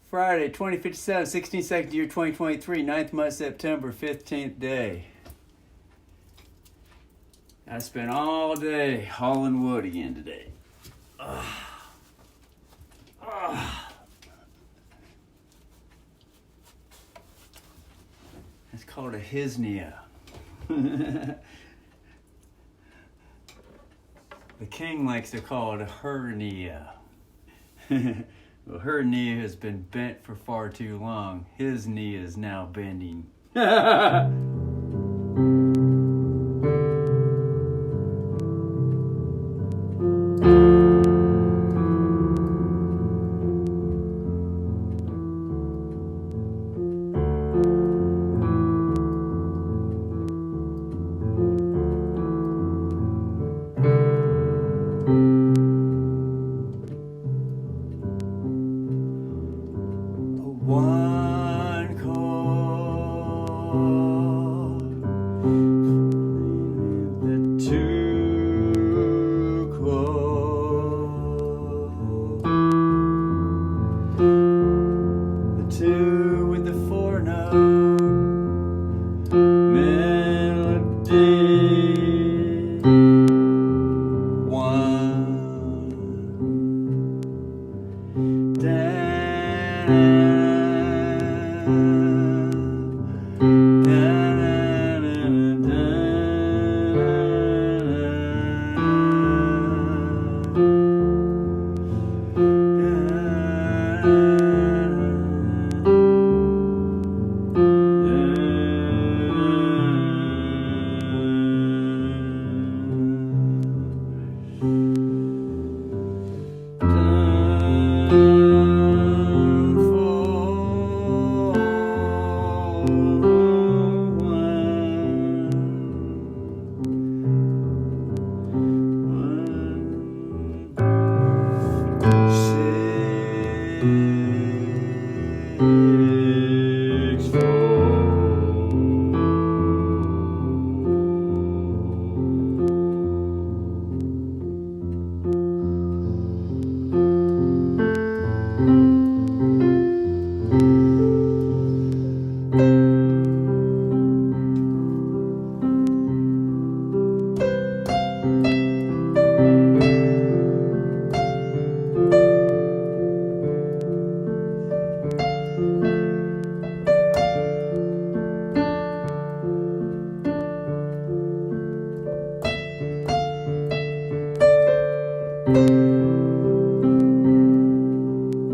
Friday, 2057, 16th second year, 2023, 9th month, September, 15th day. I spent all day hauling wood again today. It's called a hisnia. The king likes to call it a hernia. Well, her knee has been bent for far too long. His knee is now bending. One chord, the two chord, the two with the four note melody, one down.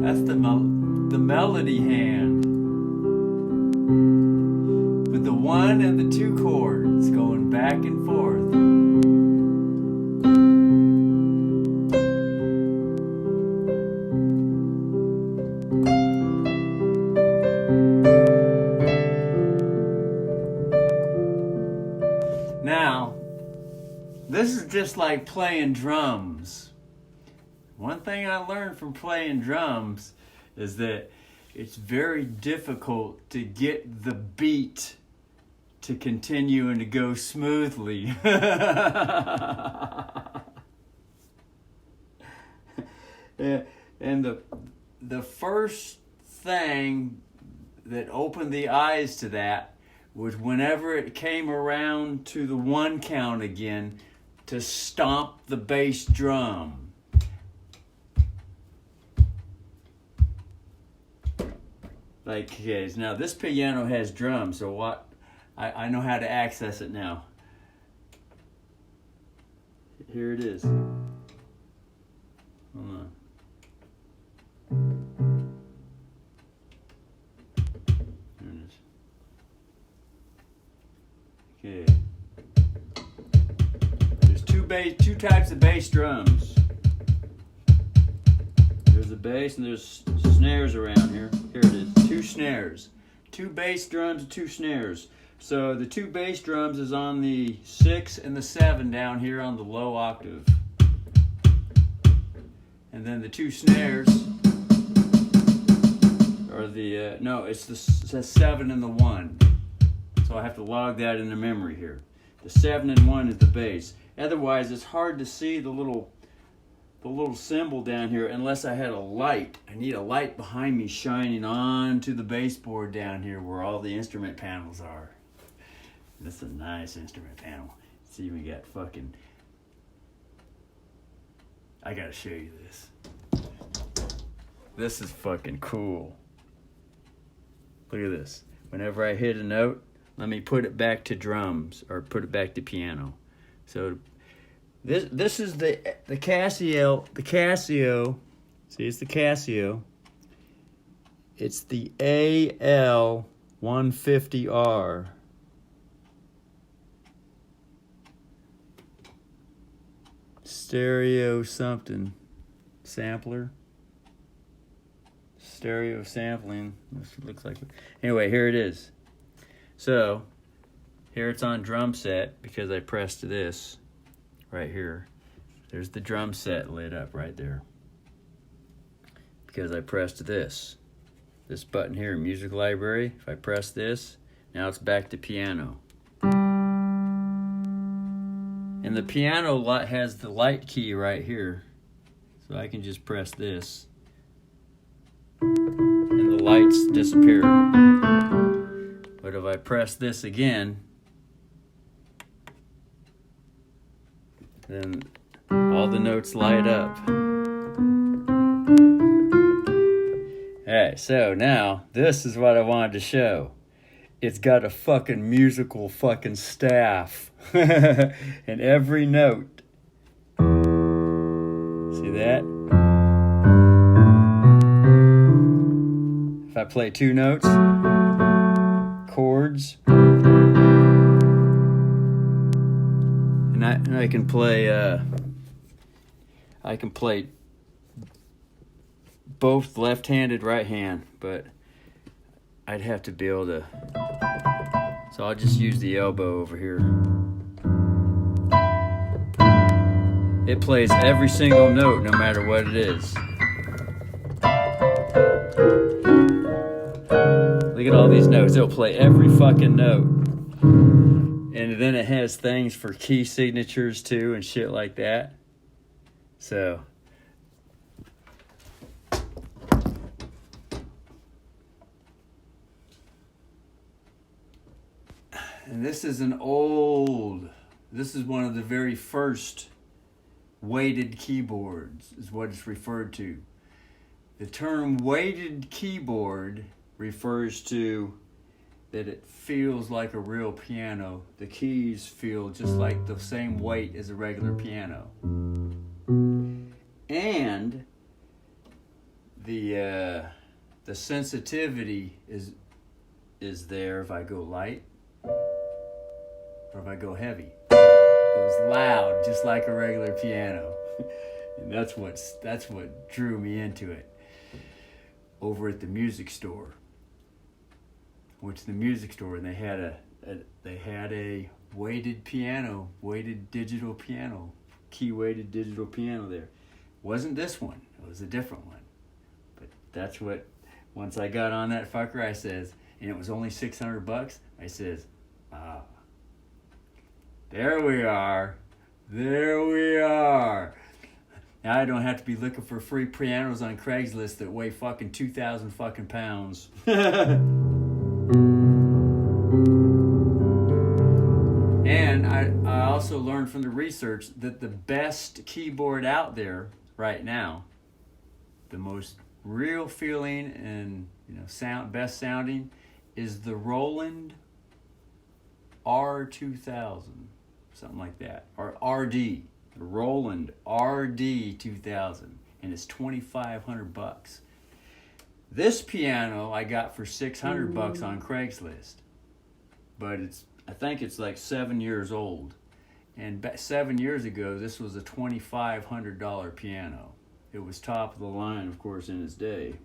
That's the melody hand with the one and the two chords going back and forth. Now, this is just like playing drums. One thing I learned from playing drums is that it's very difficult to get the beat to continue and to go smoothly. And the first thing that opened the eyes to that was whenever it came around to the one count again, to stomp the bass drum. Like, okay, now this piano has drums, so what? I know how to access it now. Here it is. Hold on. There it is. Okay. There's two types of bass drums. There's a bass and there's snares around here. Here it is. Two snares. Two bass drums and two snares. So the two bass drums is on the 6 and the 7 down here on the low octave. And then the two snares are the, no, it's the 7 and the 1. So I have to log that into memory here. The 7 and 1 is the bass. Otherwise, it's hard to see the little the little symbol down here unless I had a light. I need a light behind me shining onto the baseboard down here where all the instrument panels are. This is a nice instrument panel. It's even got fucking... I gotta show you this. This is fucking cool. Look at this. Whenever I hit a note, let me put it back to drums or put it back to piano. So this is the Casio. The Casio. See, it's the Casio. It's the AL150R. Stereo something. Sampler. Stereo sampling. This looks like it. Anyway, here it is. So, here it's on drum set because I pressed this right here. There's the drum set lit up right there. Because I pressed this button here, music library. If I press this, now it's back to piano. And the piano has the light key right here. So I can just press this. And the lights disappear. But if I press this again, then all the notes light up. Alright, so now this is what I wanted to show. It's got a fucking musical fucking staff. And every note. See that? If I play two notes, chords, and I can play both left-handed, right-hand, but I'd have to be able to, so I'll just use the elbow over here. It plays every single note no matter what it is. Look at all these notes. It'll play every fucking note. And then it has things for key signatures too and shit like that. So. And this is this is one of the very first weighted keyboards is what it's referred to. The term weighted keyboard refers to that it feels like a real piano. The keys feel just like the same weight as a regular piano. And the sensitivity is there if I go light or if I go heavy. It was loud, just like a regular piano. And that's what drew me into it. Over at the music store. Went to the music store and they had a weighted piano, weighted digital piano, key weighted digital piano there. Wasn't this one, it was a different one. But that's what, once I got on that fucker, I says, and it was only $600, I says, there we are. Now I don't have to be looking for free pianos on Craigslist that weigh fucking 2,000 fucking pounds. And I also learned from the research that the best keyboard out there right now, the most real feeling and best sounding, is the Roland R2000, something like that, or RD, the Roland RD 2000, and it's $2,500. This piano I got for $600 on Craigslist, but I think it's like 7 years old, and 7 years ago this was a $2,500 piano. It was top of the line, of course, in its day,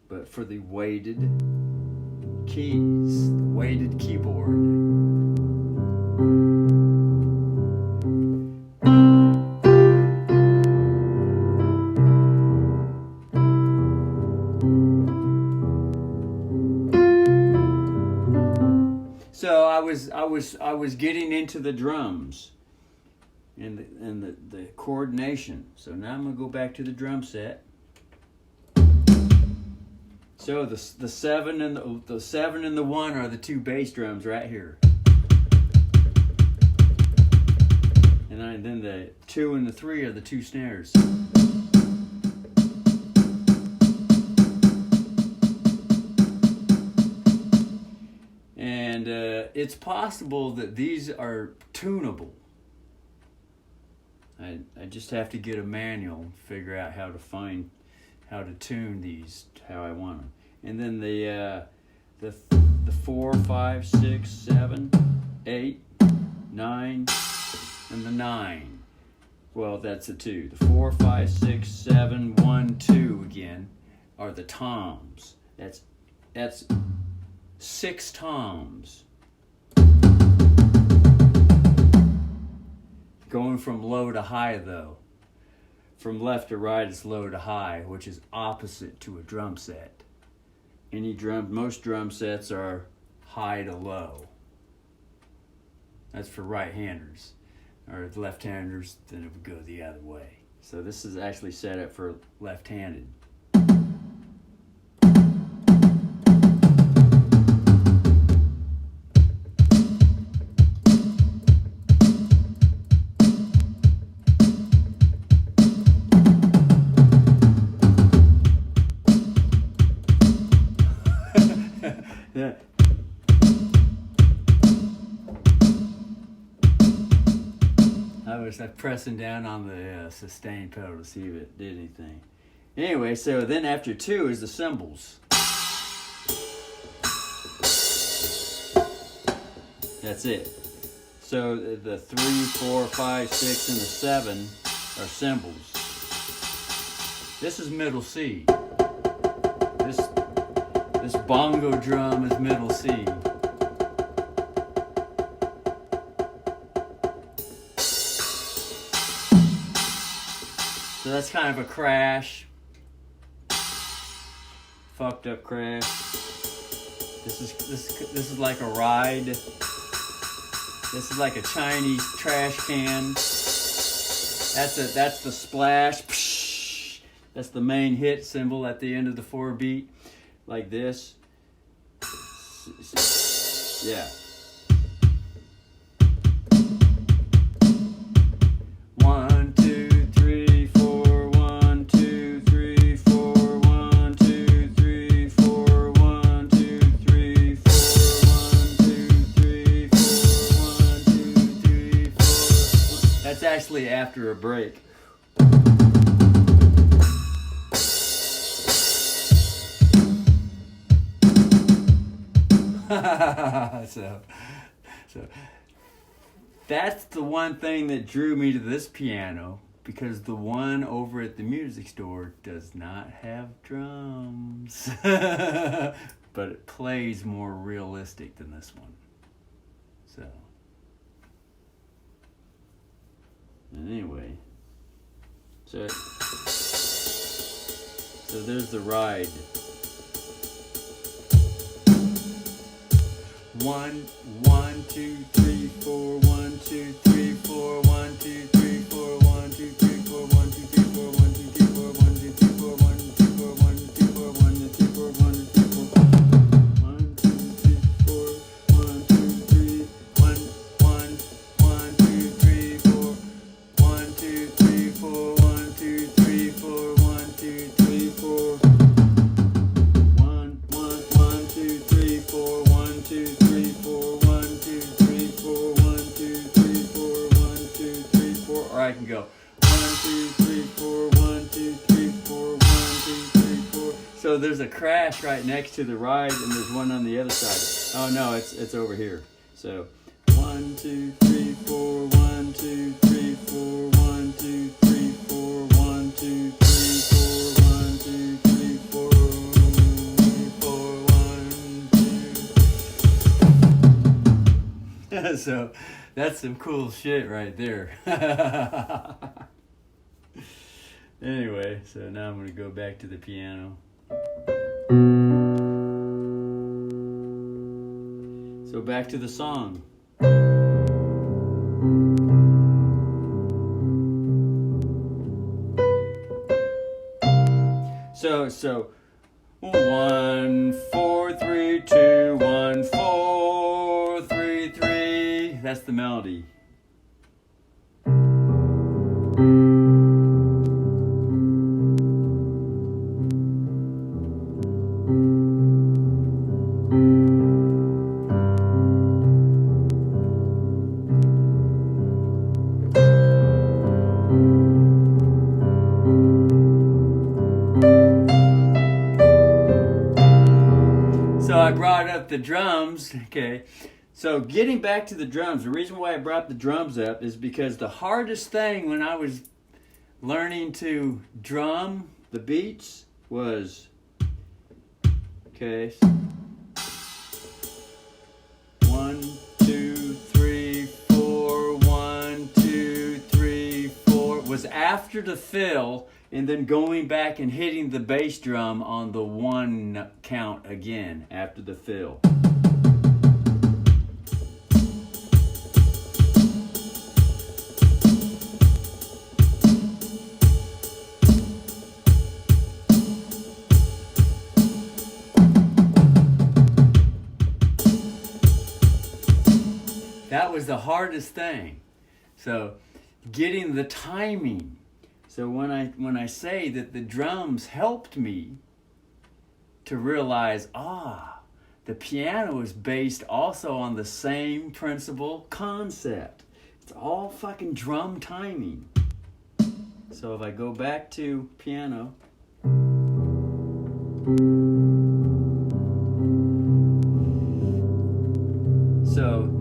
but for the weighted keys, the weighted keyboard. So I was getting into the drums, and the coordination. So now I'm going to go back to the drum set. So the 7 and the 7 and the 1 are the 2 bass drums right here. And then the 2 and the 3 are the 2 snares. And it's possible that these are tunable. I just have to get a manual and figure out how to tune these how I want them. And then the 4, 5, 6, 7, 8, 9, and the 9. Well, that's the 2. The 4, 5, 6, 7, 1, 2 again are the toms. That's 6 toms. Going from low to high though. From left to right is low to high, which is opposite to a drum set. Most drum sets are high to low. That's for right-handers. Or left-handers, then it would go the other way. So this is actually set up for left-handed. Yeah. I was pressing down on the sustain pedal to see if it did anything. Anyway, so then after 2 is the cymbals. That's it. So the 3, 4, 5, 6, and the 7 are cymbals. This is middle C. This bongo drum is middle C. So that's kind of a crash. Fucked up crash. This is like a ride. This is like a Chinese trash can. That's the splash. Psh, that's the main hit cymbal at the end of the 4 beat. Like this. Yeah. 1, 2, 3, 4. 1, 2, 3, 4. 1, 2, 3, 4. 1, 2, 3, 4. 1, 2, 3, 4. 1, 2, 3, 4. That's actually after a break. so that's the one thing that drew me to this piano, because the one over at the music store does not have drums. But it plays more realistic than this one. So anyway, so there's the ride. 1, 1, 2, 3, 4. 1, 2, 3, 4. 1, 2, 3, 4. 1, 2, 3, 4. 1, 2, 3, 4. 1, 2, 3, 4. 1, 2, 3, 4. 1, 2, 3, 4. 1, 2, 3, 4. 1, 2, 3, 4. 1, 2, 3, 4. 1, 2, 3, 4. 1, 2, 3. 1, 1, 1, 2, 3, 4. 1, 2, 3, 4. 1, 2, 3, 4. 1, 2, 3, 4. 1, 1, 2, 3, 4. 1, 2, 3, 4. 1, 2, 3, 4. 1, 2, 3, 4. 1, 2, 3, 4. Or I can go 1, 2, 3, 4. 1, 2, 3, 4. 1, 2, 3, 4. So there's a crash right next to the ride, and there's one on the other side. Oh no, it's over here. So 1, 2, 3, 4. 1, 2, 3, 4. 1, 2, 3, 4. 1, 2, 3, 4. 1, 2, 3, 4. 1, 2. So that's some cool shit right there. Anyway, so now I'm going to go back to the piano. So back to the song. So 1 4 3 2 1 4 3 3. That's the melody. So I brought up the drums, okay. So getting back to the drums, the reason why I brought the drums up is because the hardest thing when I was learning to drum the beats was, okay, 1 2 3 4 1 2 3 4 was after the fill, and then going back and hitting the bass drum on the 1 count again after the fill. That was the hardest thing. So getting the timing. So when I say that the drums helped me to realize, the piano is based also on the same principle concept. It's all fucking drum timing. So if I go back to piano, so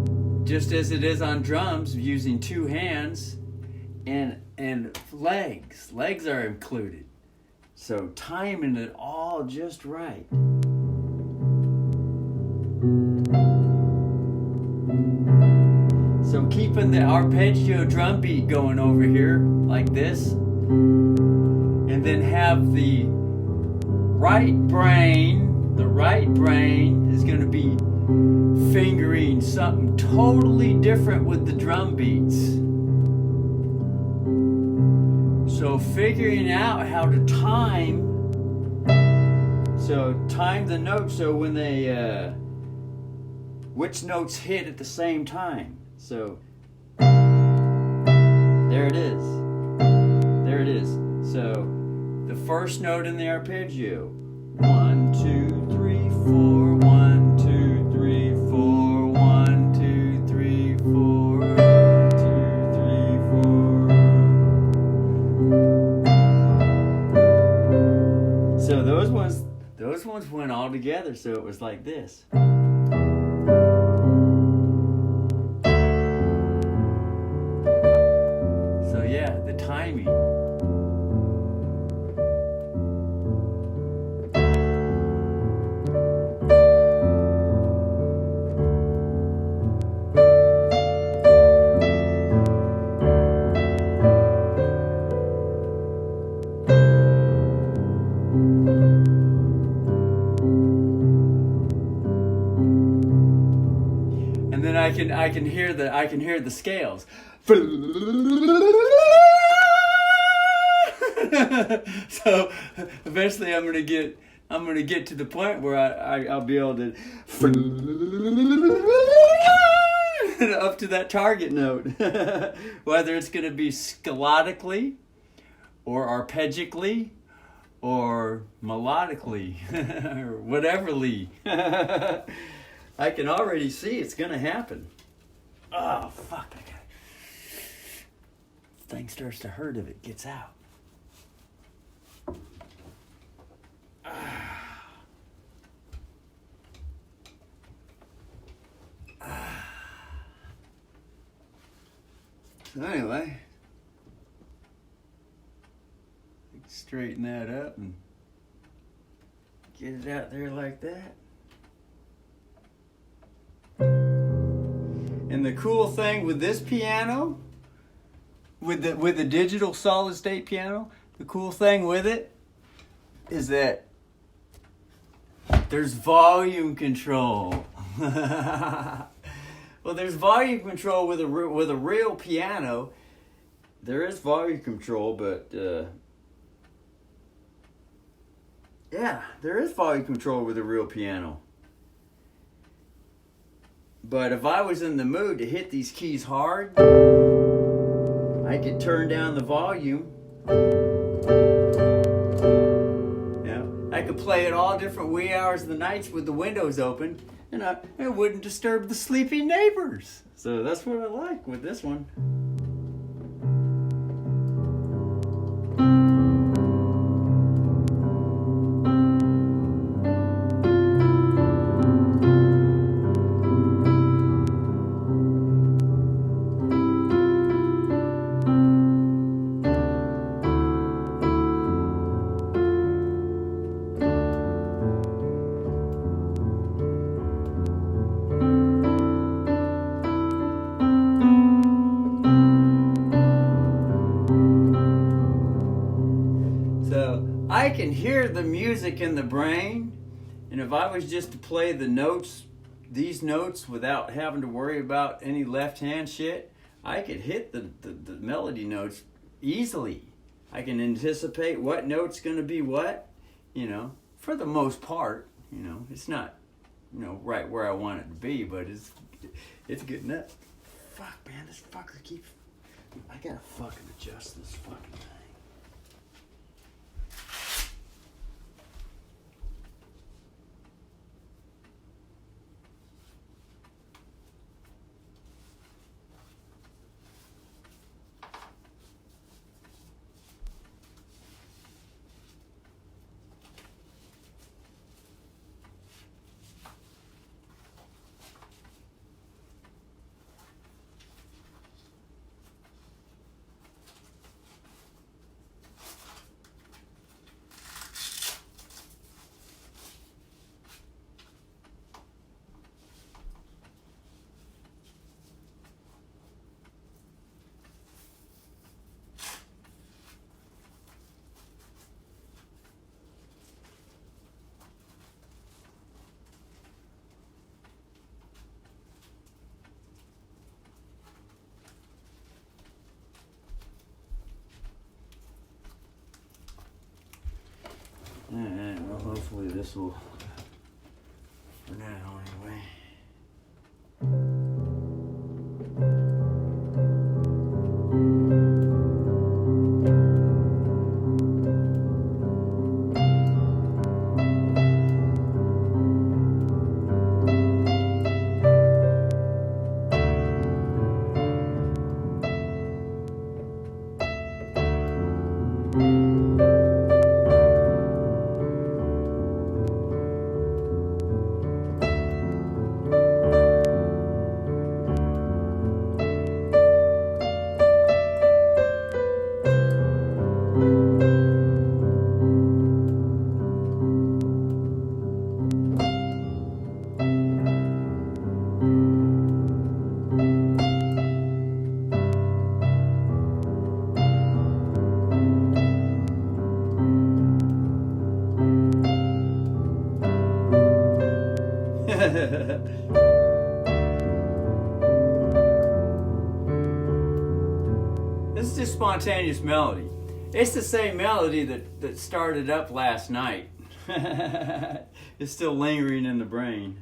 just as it is on drums, using 2 hands and legs are included. So timing it all just right. So keeping the arpeggio drum beat going over here like this, and then have the right brain is going to be fingering something totally different with the drum beats. So figuring out how to time the notes so when they which notes hit at the same time. So there it is. So the first note in the arpeggio, 1 2 3 4 1 2 3 4 1 2 3 4 1 2 3 4. So those ones went all together, so it was like this. So yeah, the timing. I can hear the scales. So eventually I'm gonna get to the point where I'll be able to up to that target note. Whether it's gonna be scalodically or arpeggically or melodically or whateverly. I can already see it's gonna happen. Oh fuck! This thing starts to hurt if it gets out. So anyway, straighten that up and get it out there like that. And the cool thing with this piano, with the digital solid state piano, the cool thing with it is that there's volume control. Well, there's volume control with a real piano. There is volume control, but Yeah, there is volume control with a real piano. But if I was in the mood to hit these keys hard, I could turn down the volume. Yeah, I could play it all different wee hours of the nights with the windows open, and it wouldn't disturb the sleepy neighbors. So that's what I like with this one. So I can hear the music in the brain, and if I was just to play the notes, these notes, without having to worry about any left hand shit, I could hit the melody notes easily. I can anticipate what note's going to be what, for the most part. It's not, right where I want it to be, but it's good enough. Fuck, man, this fucker keeps... I gotta fucking adjust this fucking thing. Alright, well, hopefully this will, for now anyway. This is just spontaneous melody. It's the same melody that started up last night. It's still lingering in the brain.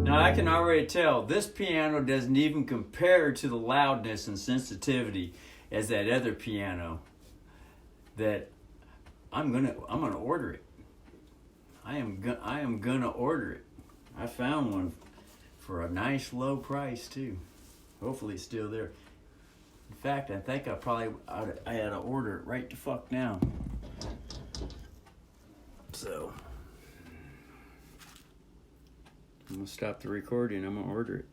I can already tell this piano doesn't even compare to the loudness and sensitivity as that other piano that I'm gonna order it. I am gonna order it. I found one for a nice low price too. Hopefully it's still there. In fact, I think I had to order it right the fuck now. So I'm gonna stop the recording. I'm gonna order it.